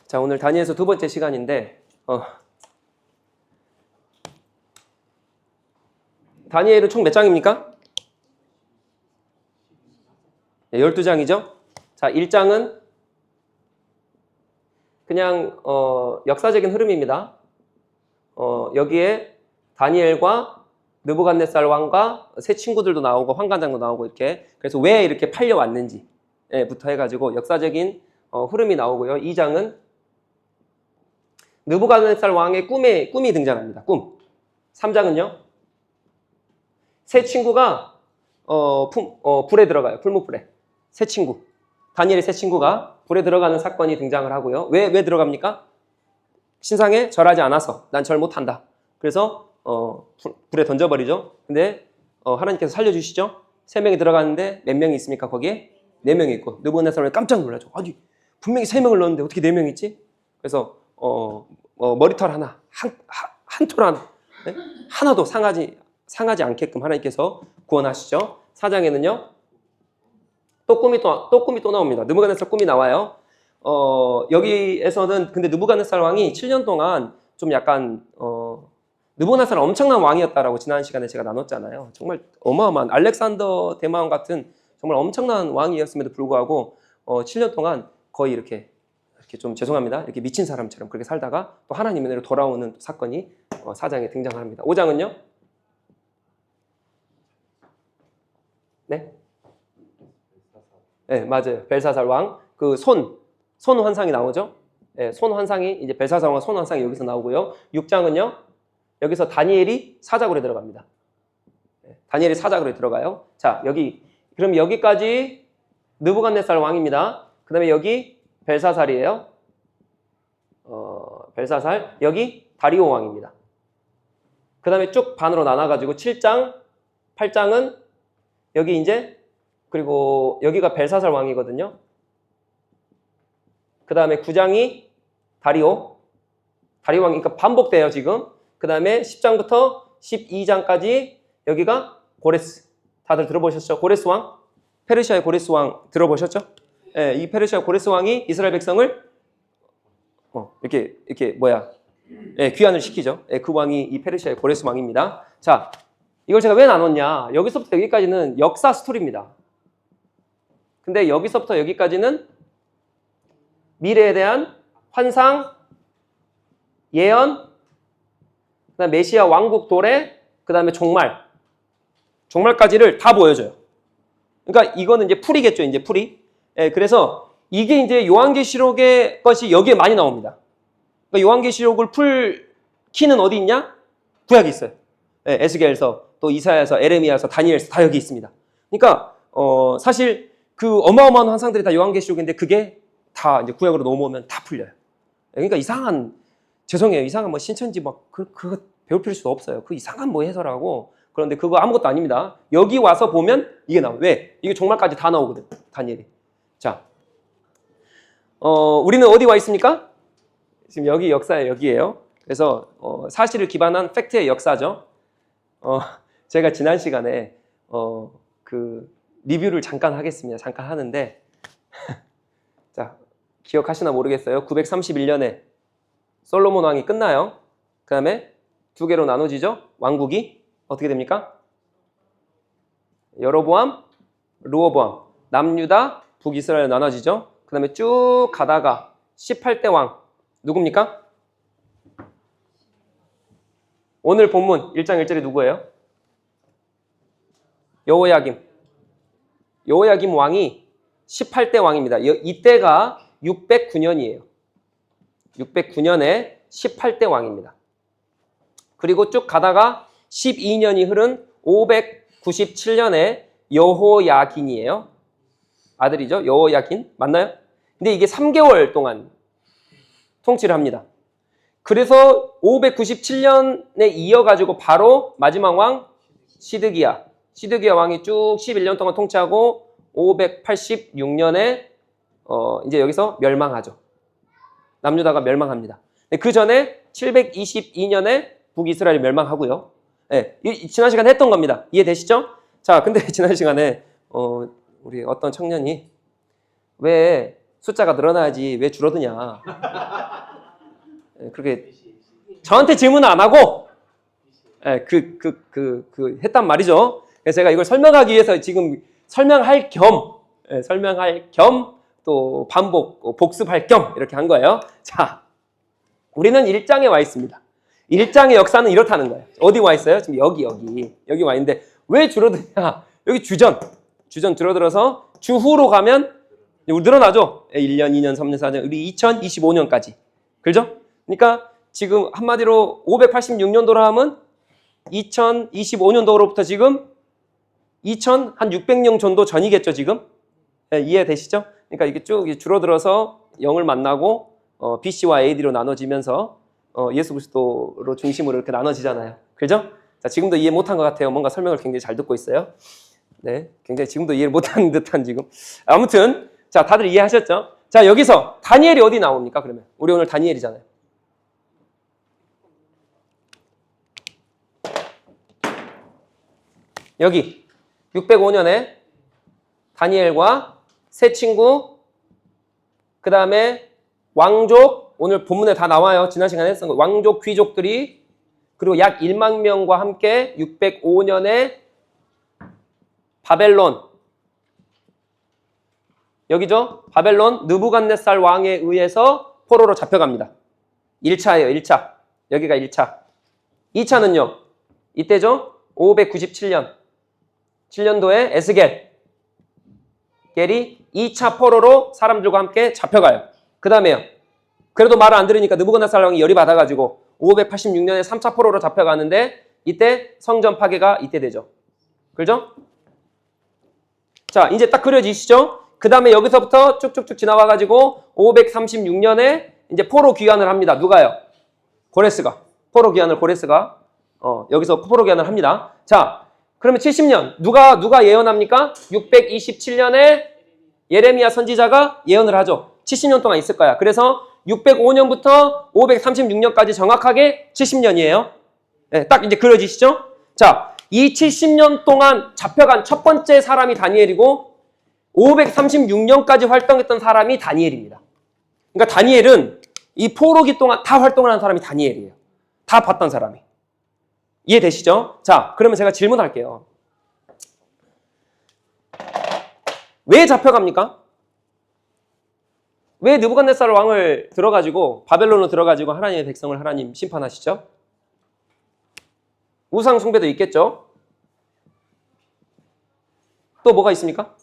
자, 오늘 다니엘서 두 번째 시간인데 다니엘은 총 몇 장입니까? 네, 12장이죠. 자, 1장은 그냥 역사적인 흐름입니다. 여기에 다니엘과 느부갓네살 왕과 세 친구들도 나오고 환관장도 나오고 이렇게, 그래서 왜 이렇게 팔려왔는지부터 해가지고 역사적인 흐름이 나오고요. 2장은 느부갓네살 왕의 꿈이 등장합니다. 꿈. 3장은요. 세 친구가 불에 들어가요. 풀무불에. 세 친구. 다니엘의 세 친구가 불에 들어가는 사건이 등장을 하고요. 왜 들어갑니까? 신상에 절하지 않아서 난 절 못한다. 그래서 불에 던져버리죠. 근데 하나님께서 살려주시죠. 3명이 들어갔는데 몇 명이 있습니까? 거기에 4명이 있고 느부갓네살이 깜짝 놀라죠. 아니 분명히 3명을 넣었는데 어떻게 4명이 있지? 그래서 머리털 하나, 한 톨 하나, 네? 하나도 상하지 않게끔 하나님께서 구원하시죠. 4장에는요. 또 꿈이 또 나옵니다. 느부갓네살 꿈이 나와요. 여기에서는 근데 느부갓네살 왕이 7년 동안 좀 약간 느부갓네살은 엄청난 왕이었다라고 지난 시간에 제가 나눴잖아요. 정말 어마어마한 알렉산더 대마왕 같은 정말 엄청난 왕이었음에도 불구하고 7년 동안 거의 이렇게 좀 죄송합니다. 이렇게 미친 사람처럼 그렇게 살다가 또 하나님의 은혜로 돌아오는 사건이 4장에 등장합니다. 5장은요? 네? 네, 맞아요. 벨사살 왕. 그 손 환상이 나오죠? 네, 손 환상이, 이제 벨사살 왕의 손 환상이 여기서 나오고요. 6장은요? 여기서 다니엘이 사자굴에 들어갑니다. 네, 다니엘이 사자굴에 들어가요. 자, 그럼 여기까지 느부갓네살 왕입니다. 그 다음에 여기 벨사살이에요. 벨사살. 여기 다리오 왕입니다. 그 다음에 쭉 반으로 나눠가지고 7장, 8장은 여기 이제, 그리고 여기가 벨사살 왕이거든요. 그 다음에 9장이 다리오 왕이니까 그러니까 반복돼요, 지금. 그 다음에 10장부터 12장까지 여기가 고레스. 다들 들어보셨죠? 고레스 왕? 페르시아의 고레스 왕 들어보셨죠? 예, 이 페르시아 고레스 왕이 이스라엘 백성을 귀환을 시키죠. 예, 그 왕이 이 페르시아의 고레스 왕입니다. 자, 이걸 제가 왜 나눴냐? 여기서부터 여기까지는 역사 스토리입니다. 근데 여기서부터 여기까지는 미래에 대한 환상, 예언, 그다음 메시아 왕국 도래, 그다음에 종말까지를 다 보여줘요. 그러니까 이거는 이제 풀이겠죠, 이제 풀이. 예, 그래서 이게 이제 요한계시록의 것이 여기에 많이 나옵니다. 그러니까 요한계시록을 풀 키는 어디 있냐? 구약에 있어요. 예, 에스겔서, 또 이사야서, 에레미야서, 다니엘서 다 여기 있습니다. 그러니까 사실 그 어마어마한 환상들이 다 요한계시록인데 그게 다 이제 구약으로 넘어오면 다 풀려요. 그러니까 죄송해요. 이상한 뭐 신천지 그거 배울 필요도 없어요. 그 이상한 뭐 해설하고. 그런데 그거 아무것도 아닙니다. 여기 와서 보면 이게 나와요. 왜? 이게 종말까지 다 나오거든, 다니엘이. 자, 우리는 어디 와 있습니까? 지금 여기 역사에 여기에요. 그래서 사실을 기반한 팩트의 역사죠. 제가 지난 시간에 그 리뷰를 잠깐 하겠습니다. 잠깐 하는데 자, 기억하시나 모르겠어요. 931년에 솔로몬 왕이 끝나요. 그 다음에 두 개로 나눠지죠. 왕국이 어떻게 됩니까? 여로보암, 르호보암, 남유다, 북이스라엘 나눠지죠. 그 다음에 쭉 가다가 18대 왕 누굽니까? 오늘 본문 1장 1절이 누구예요? 여호야김 왕이 18대 왕입니다. 이때가 609년이에요. 609년에 18대 왕입니다. 그리고 쭉 가다가 12년이 흐른 597년에 여호야긴이에요. 아들이죠. 여호야긴. 맞나요? 근데 이게 3개월 동안 통치를 합니다. 그래서 597년에 이어가지고 바로 마지막 왕 시드기야 왕이 쭉 11년 동안 통치하고 586년에 이제 여기서 멸망하죠. 남유다가 멸망합니다. 그 전에 722년에 북이스라엘이 멸망하고요. 네, 지난 시간에 했던 겁니다. 이해되시죠? 자, 근데 지난 시간에 우리 어떤 청년이 왜 숫자가 늘어나야지 왜 줄어드냐. 예, 그렇게 저한테 질문 안 하고 예, 했단 말이죠. 그래서 제가 이걸 설명하기 위해서 지금 설명할 겸 또 반복, 복습할 겸 이렇게 한 거예요. 자, 우리는 1장에 와 있습니다. 1장의 역사는 이렇다는 거예요. 어디 와 있어요? 지금 여기 와 있는데 왜 줄어드냐? 여기 주전 줄어들어서 주후로 가면 늘어나죠? 1년, 2년, 3년, 4년, 우리 2025년까지. 그죠? 그러니까 지금 한마디로 586년도로 하면 2025년도로부터 지금 2600년 정도 전이겠죠, 지금? 네, 이해되시죠? 그러니까 이게 쭉 줄어들어서 0을 만나고 BC와 AD로 나눠지면서 예수 그리스도로 중심으로 이렇게 나눠지잖아요. 그죠? 자, 지금도 이해 못한 것 같아요. 뭔가 설명을 굉장히 잘 듣고 있어요. 네, 굉장히 지금도 이해를 못하는 듯한 지금. 아무튼 자, 다들 이해하셨죠? 자, 여기서 다니엘이 어디 나옵니까? 그러면 우리 오늘 다니엘이잖아요. 여기 605년에 다니엘과 세 친구, 그 다음에 왕족, 오늘 본문에 다 나와요. 지난 시간에 했던 거. 왕족, 귀족들이 그리고 약 1만 명과 함께 605년에 바벨론, 여기죠? 바벨론 느부갓네살 왕에 의해서 포로로 잡혀갑니다. 1차예요, 1차. 여기가 1차. 2차는요, 이때죠? 597년. 7년도에 에스겔이 2차 포로로 사람들과 함께 잡혀가요. 그 다음에요. 그래도 말을 안 들으니까 느부갓네살 왕이 열이 받아가지고 586년에 3차 포로로 잡혀가는데 이때 성전 파괴가 이때 되죠. 그죠? 자, 이제 딱 그려지시죠? 그 다음에 여기서부터 쭉쭉쭉 지나와가지고 536년에 이제 포로 귀환을 합니다. 누가요? 고레스가. 포로 귀환을 고레스가 여기서 포로 귀환을 합니다. 자, 그러면 70년 누가 예언합니까? 627년에 예레미야 선지자가 예언을 하죠. 70년 동안 있을 거야. 그래서 605년부터 536년까지 정확하게 70년이에요. 네, 딱 이제 그려지시죠? 자, 이 70년 동안 잡혀간 첫 번째 사람이 다니엘이고 536년까지 활동했던 사람이 다니엘입니다. 그러니까 다니엘은 이 포로기 동안 다 활동을 한 사람이 다니엘이에요. 다 봤던 사람이. 이해되시죠? 자, 그러면 제가 질문할게요. 왜 잡혀갑니까? 왜 느부갓네살 왕을 들어가지고 바벨론으로 들어가지고 하나님의 백성을 하나님 심판하시죠? 우상 숭배도 있겠죠? 또 뭐가 있습니까?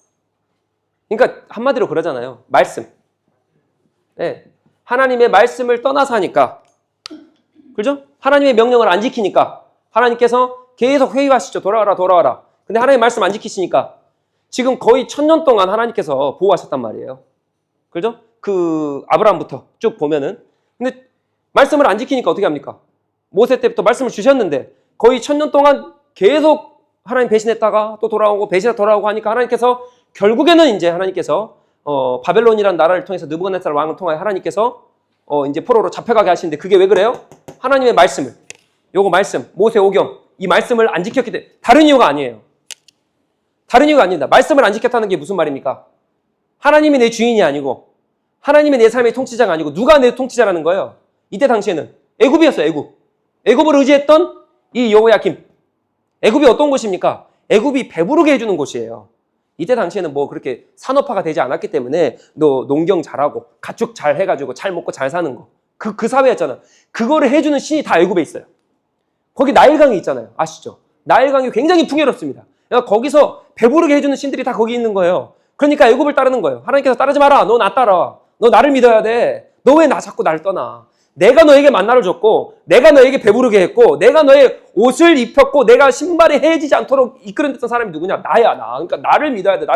그러니까 한마디로 그러잖아요. 말씀. 네. 하나님의 말씀을 떠나서 하니까. 그죠? 하나님의 명령을 안 지키니까 하나님께서 계속 회유하시죠. 돌아와라. 근데 하나님 말씀 안 지키시니까 지금 거의 1000년 동안 하나님께서 보호하셨단 말이에요. 그죠? 그 아브라함부터 쭉 보면은. 근데 말씀을 안 지키니까 어떻게 합니까? 모세 때부터 말씀을 주셨는데 거의 1000년 동안 계속 하나님 배신했다가 또 돌아오고 배신했다 돌아오고 하니까 하나님께서 결국에는 이제 하나님께서 바벨론이라는 나라를 통해서 느부갓네살 왕을 통하여 하나님께서 이제 포로로 잡혀가게 하시는데 그게 왜 그래요? 하나님의 말씀을 요거 말씀 모세 오경 이 말씀을 안 지켰기 때문에 다른 이유가 아니에요. 다른 이유가 아닙니다. 말씀을 안 지켰다는 게 무슨 말입니까? 하나님이 내 주인이 아니고 하나님이 내 삶의 통치자가 아니고 누가 내 통치자라는 거예요. 이때 당시에는 애굽이었어요. 애굽을 의지했던 이 여호야김. 애굽이 어떤 곳입니까? 애굽이 배부르게 해주는 곳이에요. 이때 당시에는 뭐 그렇게 산업화가 되지 않았기 때문에 너 농경 잘하고 가축 잘 해가지고 잘 먹고 잘 사는 거. 그 사회였잖아. 그거를 해주는 신이 다 애굽에 있어요. 거기 나일강이 있잖아요. 아시죠? 나일강이 굉장히 풍요롭습니다. 그러니까 거기서 배부르게 해주는 신들이 다 거기 있는 거예요. 그러니까 애굽을 따르는 거예요. 하나님께서 따르지 마라. 너 나 따라. 너 나를 믿어야 돼. 너 왜 나 자꾸 나를 떠나? 내가 너에게 만나를 줬고 내가 너에게 배부르게 했고 내가 너의 옷을 입혔고 내가 신발이 헤어지지 않도록 이끌어냈던 사람이 누구냐? 나야 나. 그러니까 나를 믿어야 돼.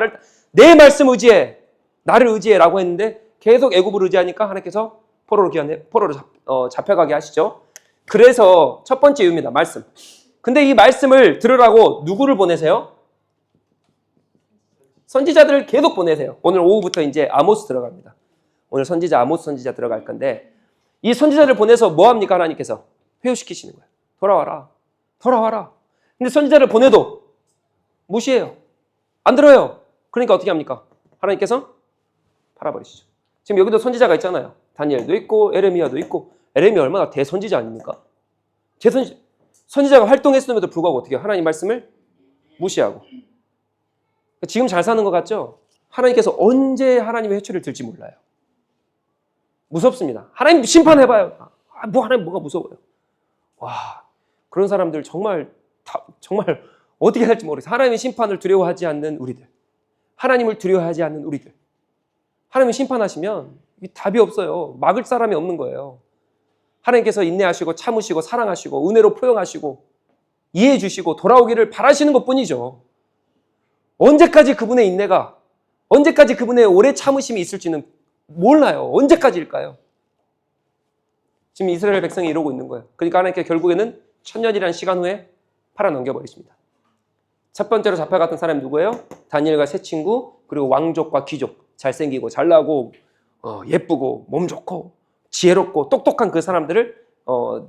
내 말씀 의지해. 나를 의지해라고 했는데 계속 애굽을 의지하니까 하나님께서 포로로 잡혀가게 하시죠. 그래서 첫 번째 이유입니다. 말씀. 근데 이 말씀을 들으라고 누구를 보내세요? 선지자들을 계속 보내세요. 오늘 오후부터 이제 아모스 들어갑니다. 오늘 선지자 아모스 선지자 들어갈 건데 이 선지자를 보내서 뭐 합니까? 하나님께서 회유시키시는 거예요. 돌아와라. 근데 선지자를 보내도 무시해요. 안 들어요. 그러니까 어떻게 합니까? 하나님께서 팔아버리시죠. 지금 여기도 선지자가 있잖아요. 다니엘도 있고 에레미야도 있고. 에레미야 얼마나 대선지자 아닙니까? 선지자가 활동했음에도 불구하고 어떻게 해요? 하나님 말씀을 무시하고. 지금 잘 사는 것 같죠? 하나님께서 언제 하나님의 회초리를 들지 몰라요. 무섭습니다. 하나님 심판해봐요. 하나님 뭐가 무서워요. 와, 그런 사람들 정말 어떻게 할지 모르겠어요. 하나님의 심판을 두려워하지 않는 우리들. 하나님을 두려워하지 않는 우리들. 하나님이 심판하시면 답이 없어요. 막을 사람이 없는 거예요. 하나님께서 인내하시고 참으시고 사랑하시고 은혜로 포용하시고 이해해 주시고 돌아오기를 바라시는 것뿐이죠. 언제까지 그분의 인내가, 언제까지 그분의 오래 참으심이 있을지는 몰라요. 언제까지일까요? 지금 이스라엘 백성이 이러고 있는 거예요. 그러니까 하나님께 결국에는 1000년이라는 시간 후에 팔아넘겨버리십니다. 첫 번째로 잡혀갔던 사람이 누구예요? 다니엘과 세 친구, 그리고 왕족과 귀족. 잘생기고 잘나고 예쁘고 몸 좋고 지혜롭고 똑똑한 그 사람들을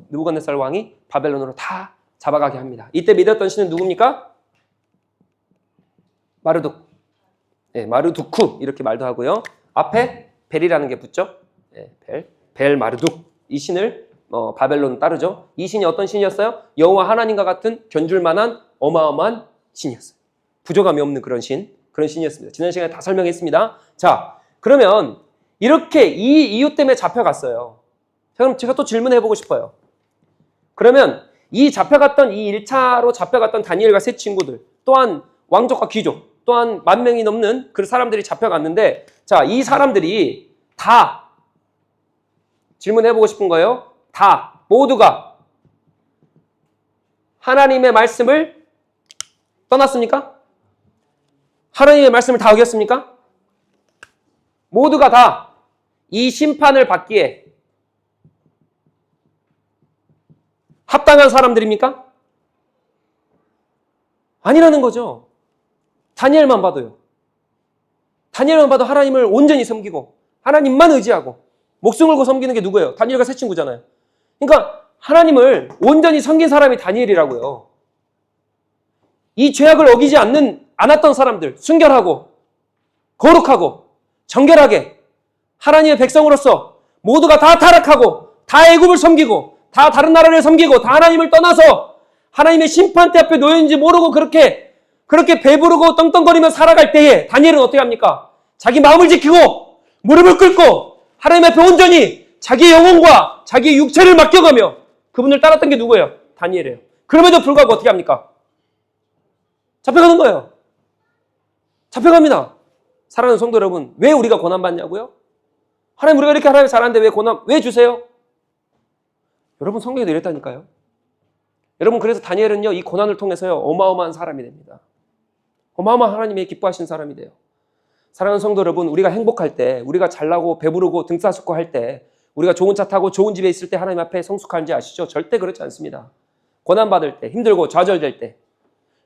느부갓네살 왕이 바벨론으로 다 잡아가게 합니다. 이때 믿었던 신은 누굽니까? 마르둑. 네, 마르두크 이렇게 말도 하고요. 앞에 벨이라는 게 붙죠. 네, 벨 마르둑. 이 신을 바벨론 따르죠. 이 신이 어떤 신이었어요? 여호와 하나님과 같은 견줄만한 어마어마한 신이었어요. 부족함이 없는 그런 신이었습니다. 지난 시간에 다 설명했습니다. 자, 그러면 이렇게 이 이유 때문에 잡혀갔어요. 그럼 제가 또 질문해보고 싶어요. 그러면 이 1차로 잡혀갔던 다니엘과 세 친구들, 또한 왕족과 귀족, 또한 10,000명이 넘는 그 사람들이 잡혀갔는데, 자, 이 사람들이 다 질문해보고 싶은 거예요. 다, 모두가 하나님의 말씀을 떠났습니까? 하나님의 말씀을 다 어겼습니까? 모두가 다 이 심판을 받기에 합당한 사람들입니까? 아니라는 거죠. 다니엘만 봐도요. 다니엘만 봐도 하나님을 온전히 섬기고 하나님만 의지하고 목숨 걸고 섬기는 게 누구예요? 다니엘과 세 친구잖아요. 그러니까 하나님을 온전히 섬긴 사람이 다니엘이라고요. 이 죄악을 어기지 않았던 사람들, 순결하고 거룩하고 정결하게 하나님의 백성으로서 모두가 다 타락하고 다 애굽을 섬기고 다 다른 나라를 섬기고 다 하나님을 떠나서 하나님의 심판대 앞에 놓였는지 모르고 그렇게 배부르고 떵떵거리며 살아갈 때에 다니엘은 어떻게 합니까? 자기 마음을 지키고 무릎을 꿇고 하나님 앞에 온전히 자기의 영혼과 자기의 육체를 맡겨가며 그분을 따랐던 게 누구예요? 다니엘이에요. 그럼에도 불구하고 어떻게 합니까? 잡혀가는 거예요. 잡혀갑니다. 사랑하는 성도 여러분, 왜 우리가 고난받냐고요? 하나님, 우리가 이렇게 하나님 잘하는데 왜 주세요? 여러분, 성경에도 이랬다니까요. 여러분, 그래서 다니엘은요, 이 고난을 통해서요, 어마어마한 사람이 됩니다. 어마어마한 하나님의 기뻐하시는 사람이 돼요. 사랑하는 성도 여러분, 우리가 행복할 때, 우리가 잘나고 배부르고 등싸sup고 할 때, 우리가 좋은 차 타고 좋은 집에 있을 때 하나님 앞에 성숙한지 아시죠? 절대 그렇지 않습니다. 고난받을 때, 힘들고 좌절될 때,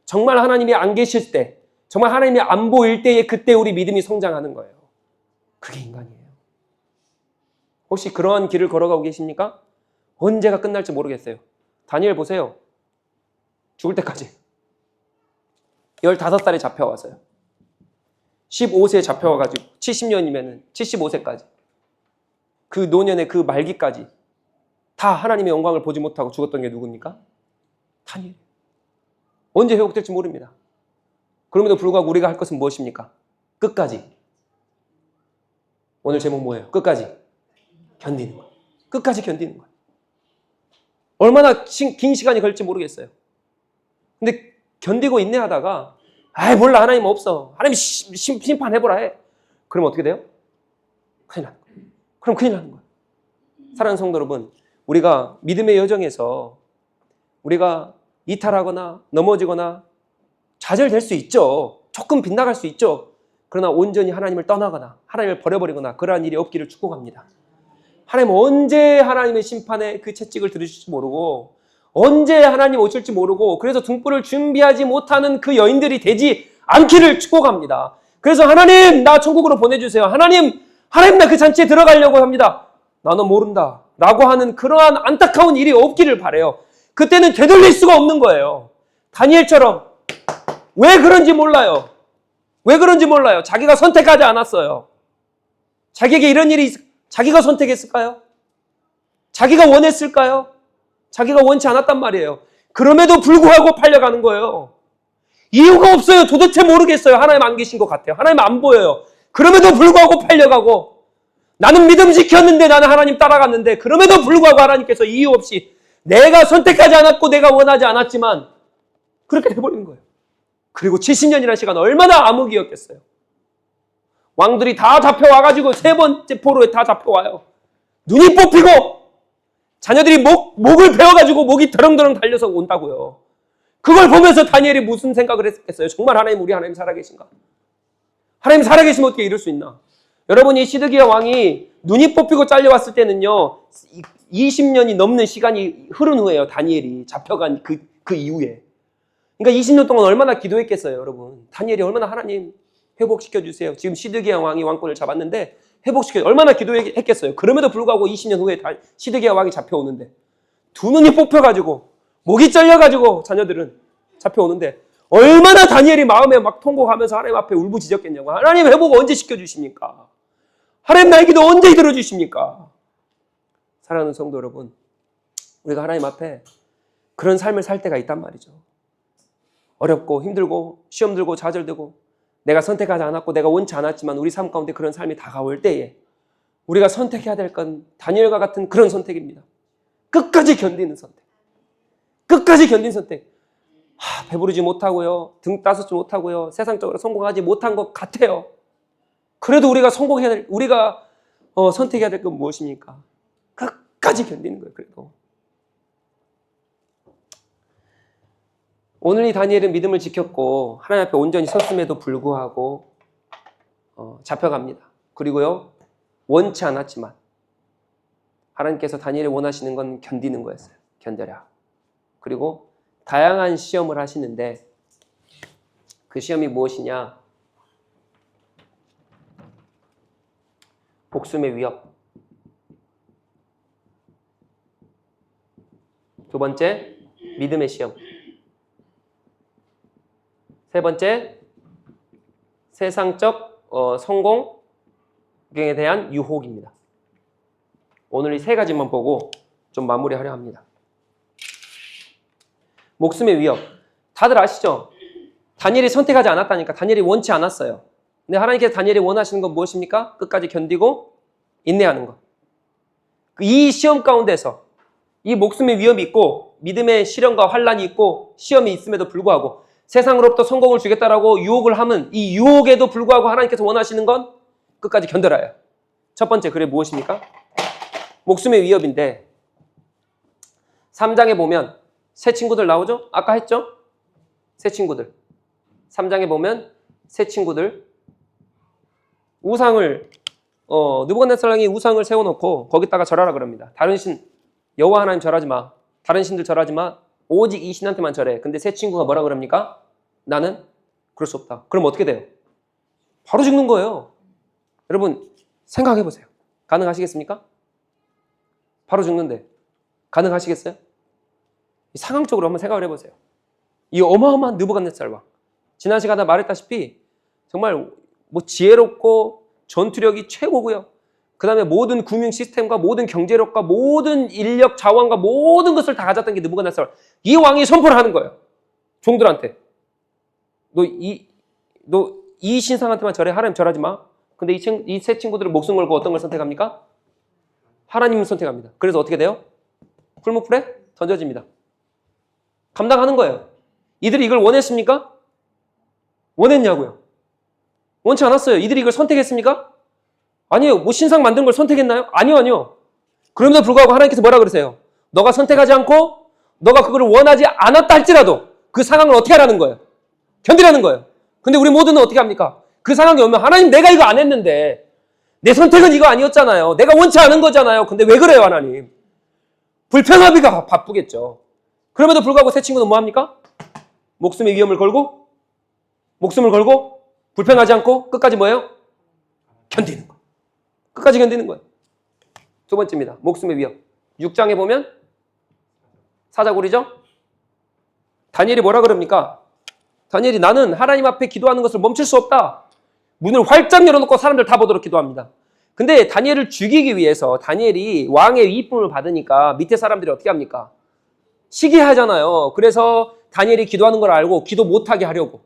정말 하나님이 안 계실 때, 정말 하나님이 안 보일 때에 그때 우리 믿음이 성장하는 거예요. 그게 인간이에요. 혹시 그러한 길을 걸어가고 계십니까? 언제가 끝날지 모르겠어요. 다니엘 보세요. 죽을 때까지 15살에 잡혀와서요. 15세에 잡혀와가지고 70년이면 75세까지 그 노년의 그 말기까지 다 하나님의 영광을 보지 못하고 죽었던 게 누굽니까? 다니엘. 언제 회복될지 모릅니다. 그럼에도 불구하고 우리가 할 것은 무엇입니까? 끝까지. 오늘 제목 뭐예요? 끝까지 견디는 거예요. 끝까지 견디는 거예요. 얼마나 긴 시간이 걸릴지 모르겠어요. 근데 견디고 인내하다가 몰라, 하나님 없어. 하나님 심판해보라 해. 그럼 어떻게 돼요? 큰일 나는 거예요. 그럼 큰일 나는 거예요. 사랑하는 성도 여러분, 우리가 믿음의 여정에서 우리가 이탈하거나 넘어지거나 좌절될 수 있죠. 조금 빗나갈 수 있죠. 그러나 온전히 하나님을 떠나거나 하나님을 버려버리거나 그러한 일이 없기를 축복합니다. 하나님 언제 하나님의 심판의 그 채찍을 들으실지 모르고 언제 하나님 오실지 모르고 그래서 등불을 준비하지 못하는 그 여인들이 되지 않기를 축복합니다. 그래서 하나님 나 천국으로 보내주세요. 하나님 나 그 잔치에 들어가려고 합니다. 나는 모른다 라고 하는 그러한 안타까운 일이 없기를 바라요. 그때는 되돌릴 수가 없는 거예요. 다니엘처럼 왜 그런지 몰라요. 왜 그런지 몰라요. 자기가 선택하지 않았어요. 자기에게 이런 일이 자기가 선택했을까요? 자기가 원했을까요? 자기가 원치 않았단 말이에요. 그럼에도 불구하고 팔려가는 거예요. 이유가 없어요. 도대체 모르겠어요. 하나님 안 계신 것 같아요. 하나님 안 보여요. 그럼에도 불구하고 팔려가고 나는 믿음 지켰는데 나는 하나님 따라갔는데 그럼에도 불구하고 하나님께서 이유 없이 내가 선택하지 않았고 내가 원하지 않았지만 그렇게 돼버리는 거예요. 그리고 70년이라는 시간 얼마나 암흑이었겠어요. 왕들이 다 잡혀와가지고 세 번째 포로에 다 잡혀와요. 눈이 뽑히고 자녀들이 목을 베어가지고 목이 더렁더렁 달려서 온다고요. 그걸 보면서 다니엘이 무슨 생각을 했겠어요? 정말 하나님, 우리 하나님 살아계신가? 하나님 살아계시면 어떻게 이럴 수 있나? 여러분, 이 시드기야 왕이 눈이 뽑히고 잘려왔을 때는요 20년이 넘는 시간이 흐른 후에요. 다니엘이 잡혀간 그 이후에. 그러니까 20년 동안 얼마나 기도했겠어요, 여러분. 다니엘이 얼마나 하나님 회복시켜주세요. 지금 시드기야 왕이 왕권을 잡았는데 얼마나 기도했겠어요. 그럼에도 불구하고 20년 후에 시드기야 왕이 잡혀오는데 두 눈이 뽑혀가지고 목이 잘려가지고 자녀들은 잡혀오는데 얼마나 다니엘이 마음에 막 통곡하면서 하나님 앞에 울부짖었겠냐고. 하나님 회복 언제 시켜주십니까? 하나님 나의 기도 언제 들어주십니까? 사랑하는 성도 여러분, 우리가 하나님 앞에 그런 삶을 살 때가 있단 말이죠. 어렵고 힘들고 시험 들고 좌절되고 내가 선택하지 않았고 내가 원치 않았지만 우리 삶 가운데 그런 삶이 다가올 때에 우리가 선택해야 될 건 다니엘과 같은 그런 선택입니다. 끝까지 견디는 선택. 끝까지 견딘 선택. 배부르지 못하고요. 등 따스지 못하고요. 세상적으로 성공하지 못한 것 같아요. 그래도 우리가 선택해야 될 건 무엇입니까? 끝까지 견디는 거예요. 그래도. 오늘 이 다니엘은 믿음을 지켰고 하나님 앞에 온전히 섰음에도 불구하고 잡혀갑니다. 그리고요 원치 않았지만 하나님께서 다니엘이 원하시는 건 견디는 거였어요. 견뎌라. 그리고 다양한 시험을 하시는데 그 시험이 무엇이냐? 목숨의 위협. 두 번째, 믿음의 시험. 세 번째, 세상적 성공에 대한 유혹입니다. 오늘 이 세 가지만 보고 좀 마무리하려 합니다. 목숨의 위협. 다들 아시죠? 다니엘이 선택하지 않았다니까. 다니엘이 원치 않았어요. 근데 하나님께서 다니엘이 원하시는 건 무엇입니까? 끝까지 견디고 인내하는 것. 이 시험 가운데서 이 목숨의 위협이 있고 믿음의 시련과 환란이 있고 시험이 있음에도 불구하고 세상으로부터 성공을 주겠다라고 유혹을 하면 이 유혹에도 불구하고 하나님께서 원하시는 건 끝까지 견뎌라요. 첫 번째, 그게 무엇입니까? 목숨의 위협인데 3장에 보면 새 친구들 나오죠? 아까 했죠? 새 친구들. 3장에 보면 새 친구들 우상을 느부갓네살랑이 우상을 세워놓고 거기다가 절하라 그럽니다. 다른 신 여호와 하나님 절하지 마. 다른 신들 절하지 마. 오직 이 신한테만 절해. 근데 새 친구가 뭐라 그럽니까? 나는 그럴 수 없다. 그럼 어떻게 돼요? 바로 죽는 거예요. 여러분 생각해 보세요. 가능하시겠습니까? 바로 죽는데 가능하시겠어요? 상황적으로 한번 생각을 해보세요. 이 어마어마한 느부갓네살 왕. 지난 시간에 말했다시피 정말 지혜롭고 전투력이 최고고요. 그 다음에 모든 금융 시스템과 모든 경제력과 모든 인력 자원과 모든 것을 다 가졌던 게 느부갓네살. 이 왕이 선포를 하는 거예요. 종들한테. 너 이 신상한테만 절해. 하나님 절하지 마. 근데 이 세 친구들은 목숨 걸고 어떤 걸 선택합니까? 하나님을 선택합니다. 그래서 어떻게 돼요? 풀무풀에 던져집니다. 감당하는 거예요. 이들이 이걸 원했습니까? 원했냐고요? 원치 않았어요. 이들이 이걸 선택했습니까? 아니에요. 신상 만든 걸 선택했나요? 아니요. 그럼에도 불구하고 하나님께서 뭐라 그러세요? 너가 선택하지 않고 너가 그걸 원하지 않았다 할지라도 그 상황을 어떻게 하라는 거예요? 견디라는 거예요. 근데 우리 모두는 어떻게 합니까? 그 상황이 오면 하나님 내가 이거 안 했는데 내 선택은 이거 아니었잖아요. 내가 원치 않은 거잖아요. 근데 왜 그래요, 하나님? 불편하기가 바쁘겠죠. 그럼에도 불구하고 새 친구는 뭐 합니까? 목숨의 위험을 걸고 불편하지 않고 끝까지 뭐예요? 견디는 거. 끝까지 견디는 거예요. 두 번째입니다. 목숨의 위협. 6장에 보면 사자굴이죠? 다니엘이 뭐라 그럽니까? 다니엘이 나는 하나님 앞에 기도하는 것을 멈출 수 없다. 문을 활짝 열어놓고 사람들 다 보도록 기도합니다. 근데 다니엘을 죽이기 위해서 다니엘이 왕의 이쁨을 받으니까 밑에 사람들이 어떻게 합니까? 시기하잖아요. 그래서 다니엘이 기도하는 걸 알고 기도 못하게 하려고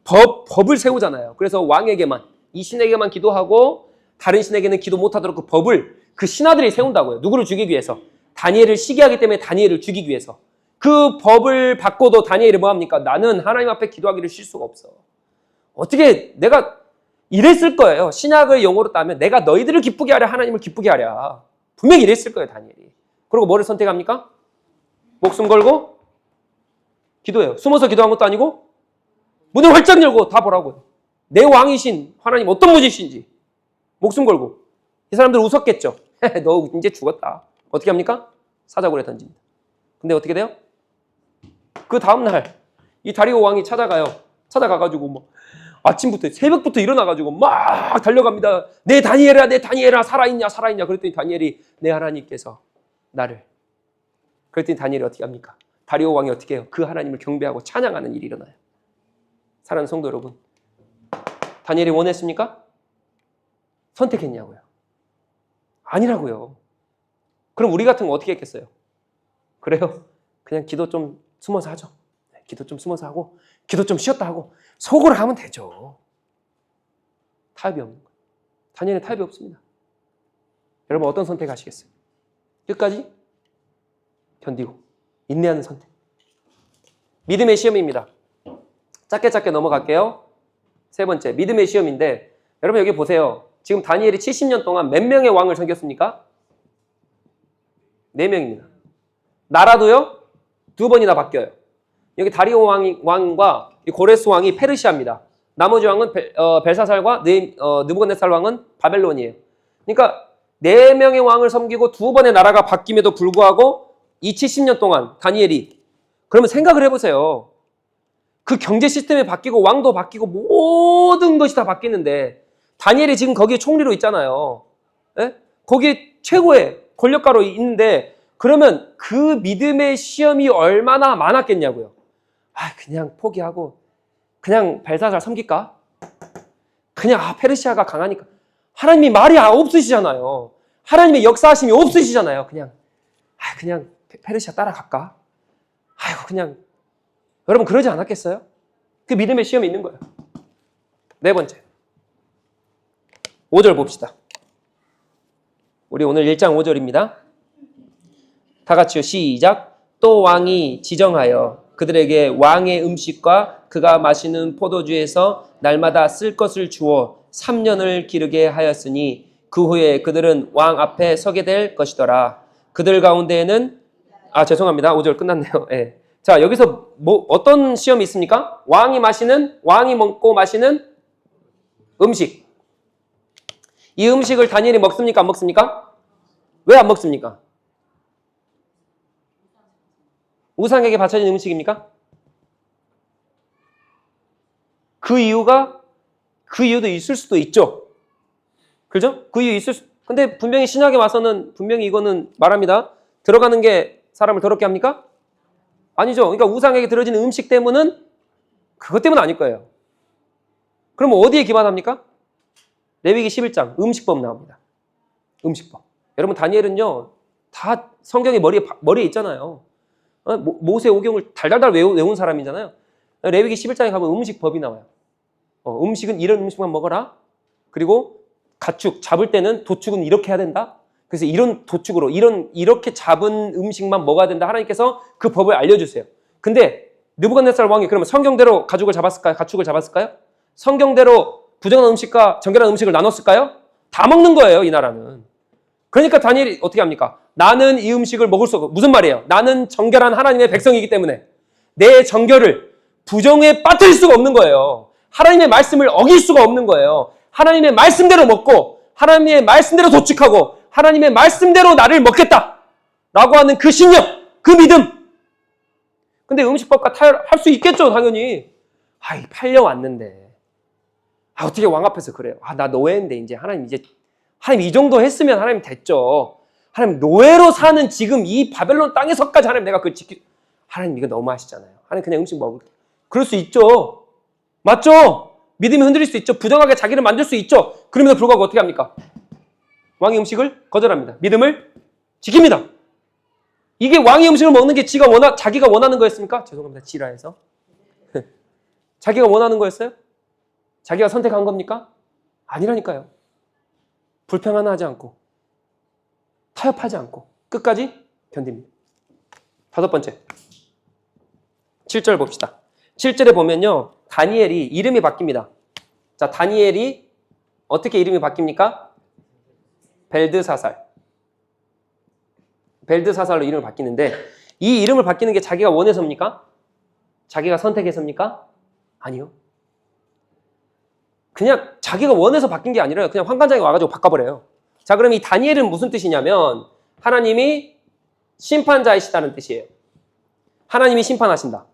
법을 세우잖아요. 그래서 왕에게만, 이 신에게만 기도하고 다른 신에게는 기도 못하도록 그 법을 그 신하들이 세운다고요. 누구를 죽이기 위해서? 다니엘을 시기하기 때문에 다니엘을 죽이기 위해서. 그 법을 받고도 다니엘이 뭐합니까? 나는 하나님 앞에 기도하기를 쉴 수가 없어. 어떻게 내가 이랬을 거예요. 신약을 영어로 따면 내가 너희들을 기쁘게 하랴 하나님을 기쁘게 하랴. 분명히 이랬을 거예요, 다니엘이. 그리고 뭐를 선택합니까? 목숨 걸고 기도해요. 숨어서 기도한 것도 아니고 문을 활짝 열고 다 보라고요. 내 왕이신 하나님 어떤 분이신지 목숨 걸고. 이 사람들 웃었겠죠. 너 이제 죽었다. 어떻게 합니까? 사자굴에 던집니다. 근데 어떻게 돼요? 그 다음날 이 다리오 왕이 찾아가가지고 뭐 아침부터 새벽부터 일어나가지고 막 달려갑니다. 내 다니엘아 살아있냐. 그랬더니 다니엘이 내 하나님께서 나를. 그랬더니 다니엘이 어떻게 합니까? 다리오 왕이 어떻게 해요? 그 하나님을 경배하고 찬양하는 일이 일어나요. 사랑하는 성도 여러분, 다니엘이 원했습니까? 선택했냐고요? 아니라고요. 그럼 우리 같은 거 어떻게 했겠어요? 그래요? 그냥 기도 좀 숨어서 하죠. 기도 좀 숨어서 하고 기도 좀 쉬었다 하고 속으로 하면 되죠. 타협이 없는 거예요. 다니엘은 타협이 없습니다. 여러분 어떤 선택 하시겠어요? 끝까지 견디고 인내하는 선택. 믿음의 시험입니다. 짧게 넘어갈게요. 세 번째, 믿음의 시험인데 여러분 여기 보세요. 지금 다니엘이 70년 동안 몇 명의 왕을 섬겼습니까? 4명입니다. 나라도요? 2번이나 바뀌어요. 여기 다리오 왕과 고레스 왕이 페르시아입니다. 나머지 왕은 벨사살과 느부갓네살 왕은 바벨론이에요. 그러니까 4명의 왕을 섬기고 2번의 나라가 바뀜에도 불구하고 이 70년 동안 다니엘이, 그러면 생각을 해보세요. 그 경제 시스템이 바뀌고 왕도 바뀌고 모든 것이 다 바뀌는데 다니엘이 지금 거기에 총리로 있잖아요. 예? 거기에 최고의 권력가로 있는데 그러면 그 믿음의 시험이 얼마나 많았겠냐고요. 그냥 포기하고 그냥 벨사살 섬길까? 그냥 페르시아가 강하니까. 하나님이 말이 없으시잖아요. 하나님의 역사하심이 없으시잖아요. 그냥 페르시아 따라갈까? 그냥. 여러분 그러지 않았겠어요? 그 믿음의 시험이 있는 거예요. 네 번째, 5절 봅시다. 우리 오늘 1장 5절입니다. 다 같이요. 시작. 또 왕이 지정하여 그들에게 왕의 음식과 그가 마시는 포도주에서 날마다 쓸 것을 주어 3년을 기르게 하였으니 그 후에 그들은 왕 앞에 서게 될 것이더라. 그들 가운데에는 죄송합니다. 5절 끝났네요. 네. 자, 여기서 어떤 시험이 있습니까? 왕이 먹고 마시는 음식. 이 음식을 다니엘이 먹습니까? 안 먹습니까? 왜 안 먹습니까? 우상에게 바쳐진 음식입니까? 그 이유도 있을 수도 있죠. 그죠? 그 이유 근데 분명히 신약에 와서는 분명히 이거는 말합니다. 들어가는 게 사람을 더럽게 합니까? 아니죠. 그러니까 우상에게 들어지는 음식 때문은 그것 때문은 아닐 거예요. 그럼 어디에 기반합니까? 레위기 11장 음식법 나옵니다. 음식법. 여러분 다니엘은요 다 성경이 머리에 있잖아요. 모세 오경을 달달달 외운 사람이잖아요. 레위기 11장에 가면 음식법이 나와요. 음식은 이런 음식만 먹어라. 그리고 가축 잡을 때는 도축은 이렇게 해야 된다. 그래서 이런 도축으로 이렇게 잡은 음식만 먹어야 된다. 하나님께서 그 법을 알려주세요. 근데 느부갓네살 왕이 그러면 성경대로 가축을 잡았을까요? 성경대로 부정한 음식과 정결한 음식을 나눴을까요? 다 먹는 거예요, 이 나라는. 그러니까 다니엘이 어떻게 합니까? 나는 이 음식을 먹을 수 없고, 무슨 말이에요? 나는 정결한 하나님의 백성이기 때문에 내 정결을 부정에 빠뜨릴 수가 없는 거예요. 하나님의 말씀을 어길 수가 없는 거예요. 하나님의 말씀대로 먹고 하나님의 말씀대로 도축하고 하나님의 말씀대로 나를 먹겠다 라고 하는 그 신념, 그 믿음. 근데 음식법과 할 수 있겠죠, 당연히. 팔려왔는데 어떻게 왕 앞에서 그래요? 나 노예인데 이제 하나님 이 정도 했으면 하나님 됐죠. 하나님 노예로 사는 지금 이 바벨론 땅에서까지 하나님 내가 하나님 이거 너무 하시잖아요. 하나님 그냥 음식 먹을게. 그럴 수 있죠. 맞죠? 믿음이 흔들릴 수 있죠. 부정하게 자기를 만들 수 있죠. 그럼에도 불구하고 어떻게 합니까? 왕의 음식을 거절합니다. 믿음을 지킵니다. 이게 왕의 음식을 먹는 게 자기가 원하는 거였습니까? 죄송합니다. 지라해서. 자기가 원하는 거였어요? 자기가 선택한 겁니까? 아니라니까요. 불평하지 않고 타협하지 않고 끝까지 견딥니다. 5번째. 7절 봅시다. 7절에 보면요. 다니엘이 이름이 바뀝니다. 자, 다니엘이 어떻게 이름이 바뀝니까? 벨드사살. 벨드사살로 이름을 바뀌는데 이 이름을 바뀌는 게 자기가 원해서입니까? 자기가 선택해서입니까? 아니요. 그냥 자기가 원해서 바뀐 게 아니라 그냥 환관장에 와가지고 바꿔버려요. 자, 그럼 이 다니엘은 무슨 뜻이냐면 하나님이 심판자이시다는 뜻이에요. 하나님이 심판하신다.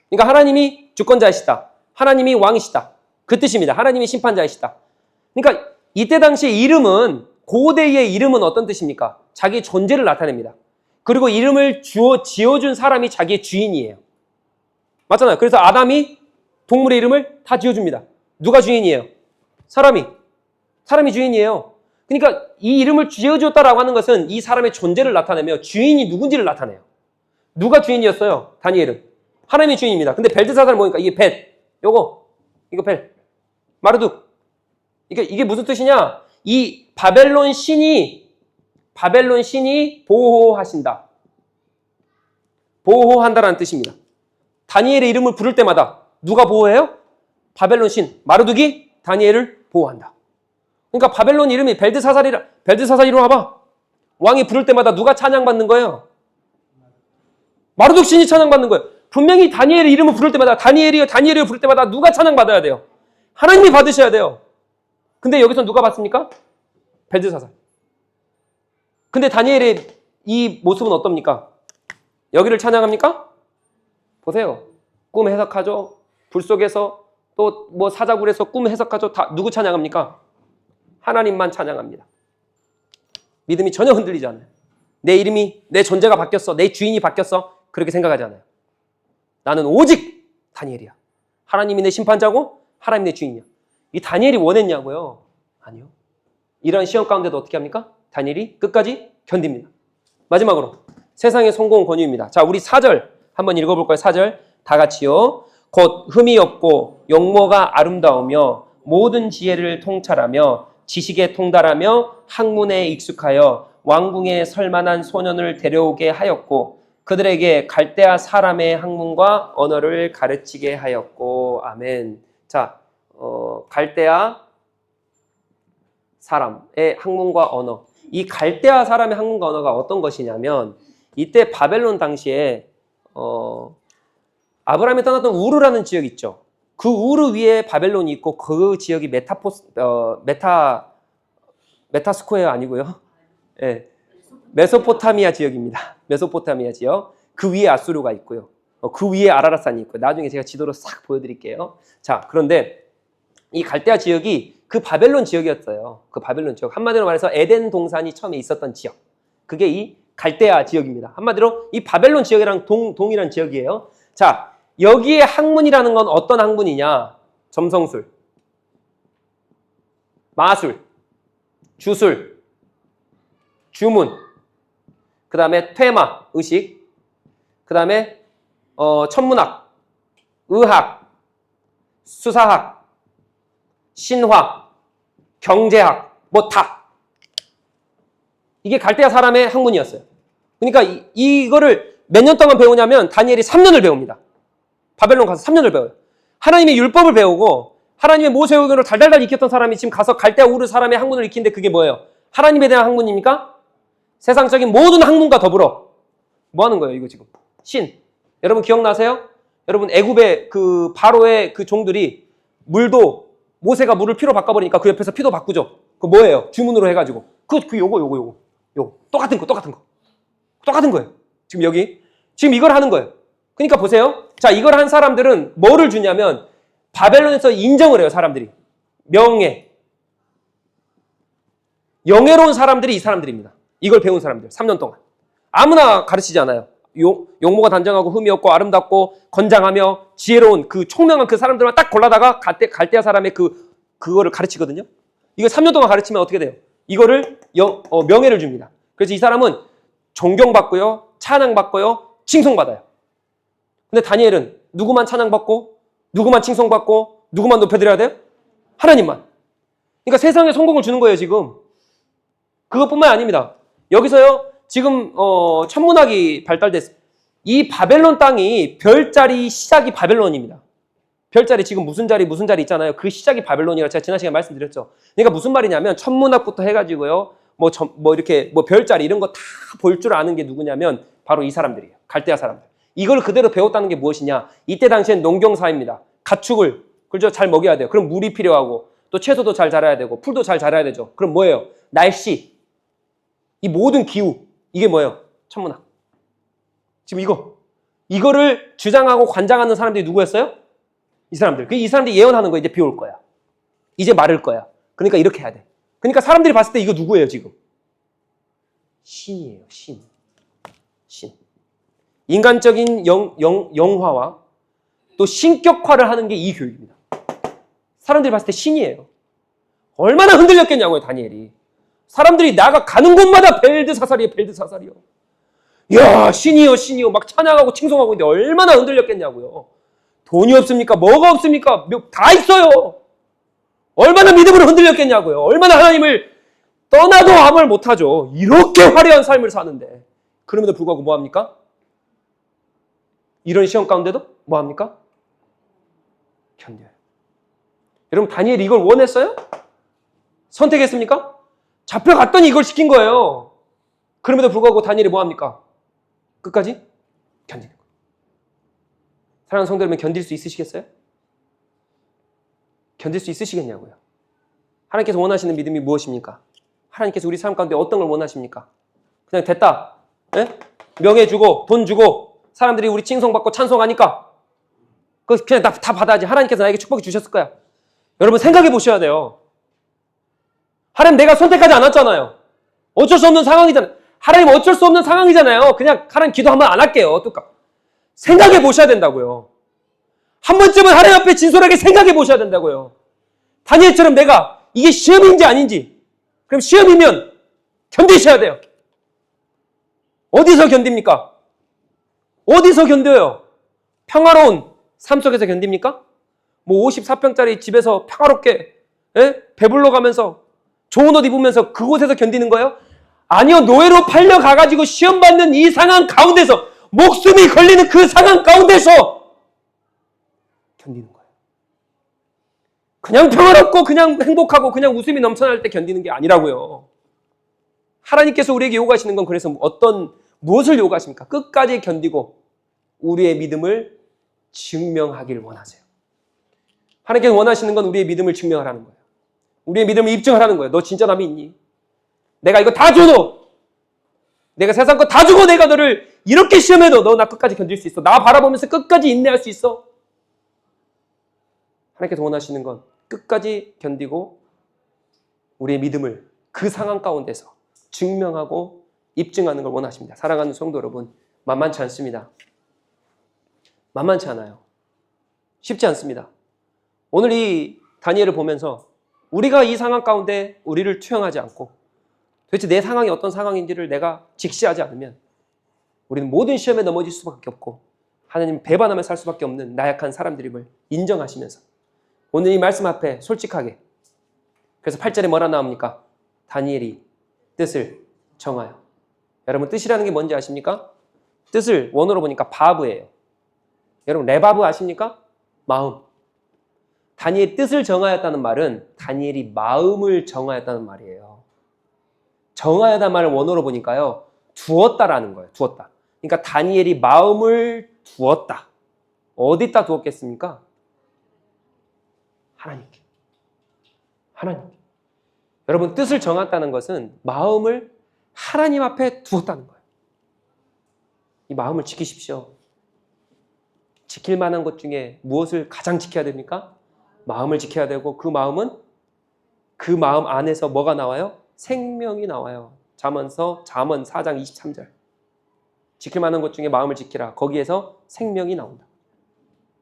그러니까 하나님이 주권자이시다. 하나님이 왕이시다. 그 뜻입니다. 하나님이 심판자이시다. 그러니까 이때 당시 이름은 고대의 이름은 어떤 뜻입니까? 자기 존재를 나타냅니다. 그리고 이름을 지어준 사람이 자기의 주인이에요. 맞잖아요. 그래서 아담이 동물의 이름을 다 지어줍니다. 누가 주인이에요? 사람이 주인이에요. 그러니까 이 이름을 지어줬다라고 하는 것은 이 사람의 존재를 나타내며 주인이 누군지를 나타내요. 누가 주인이었어요? 다니엘은. 하나님이 주인입니다. 근데 벨드사살 뭐니까 이게 이거 벨. 마르둑. 이게 무슨 뜻이냐? 이 바벨론 신이 보호하신다. 보호한다라는 뜻입니다. 다니엘의 이름을 부를 때마다 누가 보호해요? 바벨론 신 마르둑이 다니엘을 보호한다. 그러니까 바벨론 이름이 벨드사살 이름 와봐. 왕이 부를 때마다 누가 찬양받는 거예요? 마르둑 신이 찬양받는 거예요. 분명히 다니엘의 이름을 부를 때마다 다니엘이요 부를 때마다 누가 찬양받아야 돼요? 하나님이 받으셔야 돼요. 근데 여기서 누가 받습니까? 벨드사살. 근데 다니엘의 이 모습은 어떻습니까? 여기를 찬양합니까? 보세요. 꿈 해석하죠. 불 속에서 또 뭐 사자굴에서 꿈 해석하죠. 다 누구 찬양합니까? 하나님만 찬양합니다. 믿음이 전혀 흔들리지 않아요. 내 이름이, 내 존재가 바뀌었어. 내 주인이 바뀌었어. 그렇게 생각하지 않아요. 나는 오직 다니엘이야. 하나님이 내 심판자고 하나님이 내 주인이야. 이 다니엘이 원했냐고요? 아니요. 이런 시험 가운데도 어떻게 합니까? 다니엘이 끝까지 견딥니다. 마지막으로 세상의 성공 권유입니다. 자, 우리 4절 한번 읽어볼까요? 4절 다 같이요. 곧 흠이 없고 용모가 아름다우며 모든 지혜를 통찰하며 지식에 통달하며 학문에 익숙하여 왕궁에 설만한 소년을 데려오게 하였고 그들에게 갈대아 사람의 학문과 언어를 가르치게 하였고. 아멘. 자, 갈대아 사람의 학문과 언어. 이 갈대아 사람의 학문과 언어가 어떤 것이냐면 이때 바벨론 당시에 아브라함이 떠났던 우르라는 지역이 있죠. 그 우르 위에 바벨론이 있고 그 지역이 메타스코어 아니고요. 네. 메소포타미아 지역입니다. 메소포타미아 지역. 그 위에 아수르가 있고요. 그 위에 아라랏산이 있고요. 나중에 제가 지도로 싹 보여드릴게요. 자, 그런데 이 갈대아 지역이 그 바벨론 지역이었어요. 그 바벨론 지역. 한마디로 말해서 에덴 동산이 처음에 있었던 지역. 그게 이 갈대아 지역입니다. 한마디로 이 바벨론 지역이랑 동일한 지역이에요. 자, 여기에 학문이라는 건 어떤 학문이냐? 점성술, 마술, 주술, 주문, 그 다음에 퇴마, 의식, 그 다음에 천문학, 의학, 수사학, 신화, 경제학, 뭐 다. 이게 갈대아 사람의 학문이었어요. 그러니까 이거를 몇 년 동안 배우냐면 다니엘이 3년을 배웁니다. 바벨론 가서 3년을 배워요. 하나님의 율법을 배우고 하나님의 모세의 의견으로 달달달 익혔던 사람이 지금 가서 갈대아 우르 사람의 학문을 익히는데 그게 뭐예요? 하나님에 대한 학문입니까? 세상적인 모든 학문과 더불어 뭐 하는 거예요? 이거 지금 신. 여러분 기억나세요? 여러분 애굽의 그 바로의 그 종들이 물도 모세가 물을 피로 바꿔버리니까 그 옆에서 피도 바꾸죠. 그 뭐예요? 주문으로 해가지고 요거 똑같은 거예요. 지금 여기 지금 이걸 하는 거예요. 그러니까 보세요. 자, 이걸 한 사람들은 뭐를 주냐면 바벨론에서 인정을 해요. 사람들이 영예로운 사람들이 이 사람들입니다. 이걸 배운 사람들 3년 동안 아무나 가르치지 않아요. 용모가 단정하고 흠이 없고 아름답고 건장하며 지혜로운 그 총명한 그 사람들만 딱 골라다가 갈대아 사람의 그거를 가르치거든요. 이거 3년 동안 가르치면 어떻게 돼요? 이거를 명예를 줍니다. 그래서 이 사람은 존경받고요, 찬양받고요, 칭송받아요. 근데 다니엘은 누구만 찬양받고 누구만 칭송받고 누구만 높여드려야 돼요? 하나님만. 그러니까 세상에 성공을 주는 거예요, 지금. 그것뿐만 아닙니다. 여기서요, 지금 천문학이 발달됐어요. 이 바벨론 땅이 별자리 시작이 바벨론입니다. 별자리 지금 무슨 자리 있잖아요. 그 시작이 바벨론이라 제가 지난 시간에 말씀드렸죠. 그러니까 무슨 말이냐면 천문학부터 해가지고요, 이렇게 별자리 이런 거 다 볼 줄 아는 게 누구냐면 바로 이 사람들이에요. 갈대아 사람들. 이걸 그대로 배웠다는 게 무엇이냐? 이때 당시엔 농경사입니다. 가축을 그죠? 잘 먹여야 돼요. 그럼 물이 필요하고 또 채소도 잘 자라야 되고 풀도 잘 자라야 되죠. 그럼 뭐예요? 날씨, 이 모든 기후, 이게 뭐예요? 천문학. 지금 이거를 주장하고 관장하는 사람들이 누구였어요? 이 사람들. 이 사람들이 예언하는 거야. 이제 비 올 거야. 이제 마를 거야. 그러니까 이렇게 해야 돼. 그러니까 사람들이 봤을 때 이거 누구예요, 지금? 신이에요, 신. 인간적인 영화와 또 신격화를 하는 게 이 교육입니다. 사람들이 봤을 때 신이에요. 얼마나 흔들렸겠냐고요, 다니엘이. 사람들이 나가 가는 곳마다 벨드사살이에요, 벨드사살이요. 이야, 신이요 막 찬양하고 칭송하고 있는데 얼마나 흔들렸겠냐고요. 돈이 없습니까? 뭐가 없습니까? 다 있어요. 얼마나 믿음으로 흔들렸겠냐고요. 얼마나 하나님을 떠나도 아무를 못하죠. 이렇게 화려한 삶을 사는데. 그럼에도 불구하고 뭐합니까? 이런 시험 가운데도 뭐합니까? 견뎌요. 여러분, 다니엘이 이걸 원했어요? 선택했습니까? 잡혀갔더니 이걸 시킨 거예요. 그럼에도 불구하고 다니엘이 뭐합니까? 끝까지 견디는 거예요. 사랑하는 성도 여러분, 견딜 수 있으시겠어요? 견딜 수 있으시겠냐고요. 하나님께서 원하시는 믿음이 무엇입니까? 하나님께서 우리 삶 가운데 어떤 걸 원하십니까? 그냥 됐다. 에? 명예 주고 돈 주고 사람들이 우리 칭송받고 찬송하니까 그냥 다 받아야지. 하나님께서 나에게 축복이 주셨을 거야. 여러분, 생각해 보셔야 돼요. 하나님, 내가 선택하지 않았잖아요. 어쩔 수 없는 상황이잖아요. 하나님, 어쩔 수 없는 상황이잖아요. 그냥 하나님 기도 한번 안 할게요. 생각해 보셔야 된다고요. 한 번쯤은 하나님 앞에 진솔하게 생각해 보셔야 된다고요. 다니엘처럼 내가 이게 시험인지 아닌지, 그럼 시험이면 견디셔야 돼요. 어디서 견딥니까? 어디서 견뎌요? 평화로운 삶 속에서 견딥니까? 54평짜리 집에서 평화롭게 배불러 가면서 좋은 옷 입으면서 그곳에서 견디는 거예요? 아니요, 노예로 팔려가가지고 시험받는 이 상황 가운데서, 목숨이 걸리는 그 상황 가운데서 견디는 거예요. 그냥 평화롭고 그냥 행복하고 그냥 웃음이 넘쳐날 때 견디는 게 아니라고요. 하나님께서 우리에게 요구하시는 건 그래서 무엇을 요구하십니까? 끝까지 견디고 우리의 믿음을 증명하기를 원하세요. 하나님께서 원하시는 건 우리의 믿음을 증명하라는 거예요. 우리의 믿음을 입증하라는 거예요. 너 진짜 나 믿니? 내가 이거 다 줘도, 내가 세상 거 다 주고 내가 너를 이렇게 시험해도 너 나 끝까지 견딜 수 있어. 나 바라보면서 끝까지 인내할 수 있어. 하나님께서 원하시는 건 끝까지 견디고 우리의 믿음을 그 상황 가운데서 증명하고 입증하는 걸 원하십니다. 사랑하는 성도 여러분, 만만치 않습니다. 만만치 않아요. 쉽지 않습니다. 오늘 이 다니엘을 보면서 우리가 이 상황 가운데 우리를 투영하지 않고 도대체 내 상황이 어떤 상황인지를 내가 직시하지 않으면 우리는 모든 시험에 넘어질 수밖에 없고 하나님 배반하며 살 수밖에 없는 나약한 사람들임을 인정하시면서 오늘 이 말씀 앞에 솔직하게, 그래서 8절에 뭐라 나옵니까? 다니엘이 뜻을 정하여. 여러분, 뜻이라는 게 뭔지 아십니까? 뜻을 원어로 보니까 바브예요. 여러분, 레바브 아십니까? 마음. 다니엘이 뜻을 정하였다는 말은 다니엘이 마음을 정하였다는 말이에요. 정하였다는 말을 원어로 보니까요, 두었다라는 거예요. 두었다. 그러니까 다니엘이 마음을 두었다. 어디다 두었겠습니까? 하나님께. 하나님께. 여러분, 뜻을 정했다는 것은 마음을 하나님 앞에 두었다는 거예요. 이 마음을 지키십시오. 지킬 만한 것 중에 무엇을 가장 지켜야 됩니까? 마음을 지켜야 되고, 그 마음은 그 마음 안에서 뭐가 나와요? 생명이 나와요. 잠언 4장 23절. 지킬 만한 것 중에 마음을 지키라. 거기에서 생명이 나온다.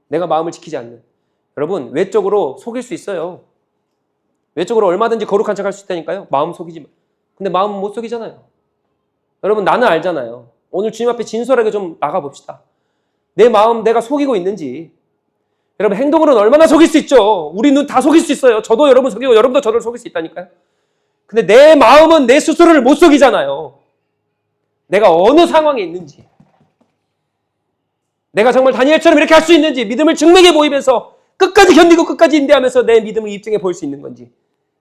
내가 마음을 지키지 않는. 여러분, 외적으로 속일 수 있어요. 외적으로 얼마든지 거룩한 척 할 수 있다니까요. 마음 속이지 마. 근데 마음은 못 속이잖아요. 여러분, 나는 알잖아요. 오늘 주님 앞에 진솔하게 좀 나가봅시다. 내 마음 내가 속이고 있는지. 여러분, 행동으로는 얼마나 속일 수 있죠. 우리 눈 다 속일 수 있어요. 저도 여러분 속이고 여러분도 저를 속일 수 있다니까요. 근데 내 마음은 내 스스로를 못 속이잖아요. 내가 어느 상황에 있는지. 내가 정말 다니엘처럼 이렇게 할 수 있는지, 믿음을 증명해 보이면서 끝까지 견디고 끝까지 인내하면서 내 믿음을 입증해 볼 수 있는 건지,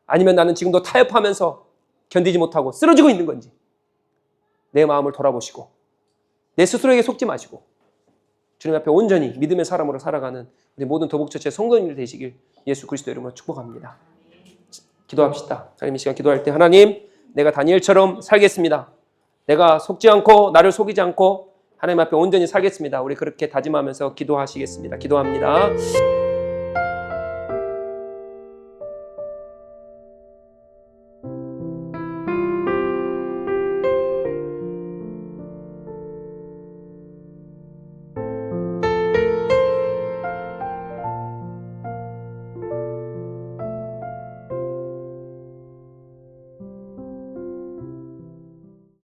아니면 나는 지금도 타협하면서 견디지 못하고 쓰러지고 있는 건지, 내 마음을 돌아보시고 내 스스로에게 속지 마시고 주님 앞에 온전히 믿음의 사람으로 살아가는 우리 모든 도복처치의 성도님들 되시길 예수 그리스도 이름으로 축복합니다. 기도합시다. 하나님, 이 시간 기도할 때 하나님, 내가 다니엘처럼 살겠습니다. 내가 속지 않고 나를 속이지 않고 하나님 앞에 온전히 살겠습니다. 우리 그렇게 다짐하면서 기도하시겠습니다. 기도합니다.